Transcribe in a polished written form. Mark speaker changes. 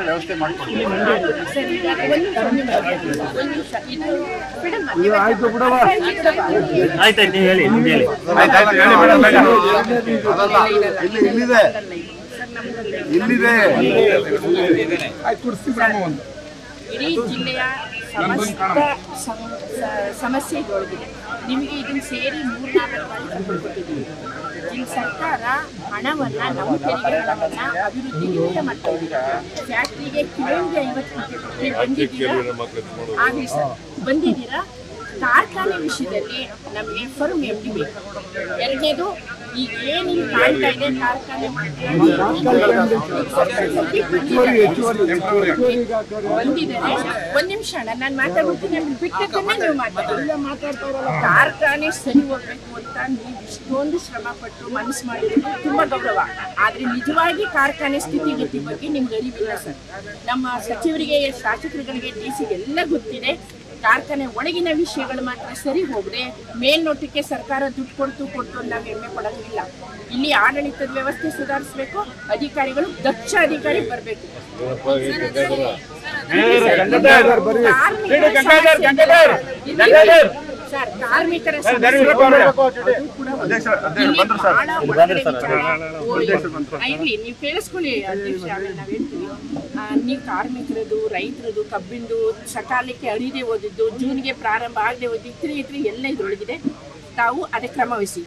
Speaker 1: ವ್ಯವಸ್ಥೆ ಮಾಡ್ಕೊಂಡು
Speaker 2: ಇಡೀ ಜಿಲ್ಲೆಯ ಸಮಸ್ತ ಸಮಸ್ಯೆ ಇದೊಳಗಿದೆ. ನಿಮಗೆ ಇದನ್ನು ಸೇರಿ 3-4 ಬಾರಿ ಕೊಟ್ಟಿದ್ದೀವಿ. ಇಲ್ಲಿ ಸರ್ಕಾರ ಹಣವನ್ನು ನಮ್ಮ ತೆರಿಗೆ ಹಣವನ್ನು ಅಭಿವೃದ್ಧಿಗೆ ಮಾಡ್ತಾ ಇದ್ದೀರಾ. ಫ್ಯಾಕ್ಟ್ರಿಗೆ ಕಿಲೋಗೆ 50 ರೂಪಾಯಿ ಬಂದಿದ್ದೀರಾ? ಆಗಲಿ ಸರ್, ಬಂದಿದ್ದೀರಾ. ಕಾರ್ಖಾನೆ ವಿಷಯದಲ್ಲಿ ನಮಗೆ ಫರ್ಮ್ ಎಫ್ಡಿ ಬೇಕು. ಎರಡನೇದು ಈಗ ಏನಿಲ್ಲ ಕಾಣ್ತಾ ಇದೆ ಕಾರ್ಖಾನೆ ಬಂದಿದ್ದಾರೆ. ಒಂದ್ ನಿಮಿಷ ನಾನು ಮಾತಾಡ್ಬಿಡ್ತೀನಿ, ಬಿಟ್ಟದ್ದನ್ನೇ ನೀವು ಮಾತಾಡ್ತಾ. ಕಾರ್ಖಾನೆ ಸರಿ ಹೋಗ್ಬೇಕು ಅಂತ ನೀವು ಇಷ್ಟೊಂದು ಶ್ರಮ ಪಟ್ಟು ಮನಸ್ಸು ಮಾಡಿರೋದು ತುಂಬಾ ಗೌರವ. ಆದ್ರೆ ನಿಜವಾಗಿ ಕಾರ್ಖಾನೆ ಸ್ಥಿತಿಗತಿ ಬಗ್ಗೆ ನಿಮ್ಗೆ ಅರಿವಿಲ್ಲ ಸರ್. ನಮ್ಮ ಸಚಿವರಿಗೆ, ಶಾಸಕರುಗಳಿಗೆ, ಡಿಸಿಗೆ ಎಲ್ಲ ಗೊತ್ತಿದೆ. ಕಾರ್ಖಾನೆ ಒಳಗಿನ ವಿಷಯಗಳು ಮಾತ್ರ ಸರಿ ಹೋಗದೆ ಮೇಲ್ನೋಟಕ್ಕೆ ಸರ್ಕಾರ ದುಡ್ಡು ಕೊಡ್ತು ನಾವು ಹೆಮ್ಮೆ ಪಡೋದಿಲ್ಲ. ಇಲ್ಲಿ ಆಡಳಿತದ ವ್ಯವಸ್ಥೆ ಸುಧಾರಿಸಬೇಕು. ಅಧಿಕಾರಿಗಳು ದಕ್ಷ ಅಧಿಕಾರಿ ಬರಬೇಕು. ಸರ್, ಕಾರ್ಮಿಕರ ಇರ್ಲಿ, ನೀವು ಕೇಳಿಸ್ಕೊಳ್ಳಿ ಅಧ್ಯಕ್ಷ, ಆಮೇಲೆ ನಾವು ಹೇಳ್ತೀವಿ. ನೀವು ಕಾರ್ಮಿಕರದು, ರೈತರದು, ಕಬ್ಬಿಂದು ಸಕಾಲಕ್ಕೆ ಅರಿದೇ ಓದಿದ್ದು, ಜೂನ್ಗೆ ಪ್ರಾರಂಭ ಆಗದೆ ಓದಿ ಇತರೆ ಎಲ್ಲ ಇದ್ರೊಳಗಿದೆ. ತಾವು ಅದಕ್ಕೆ ಕ್ರಮ ವಹಿಸಿ.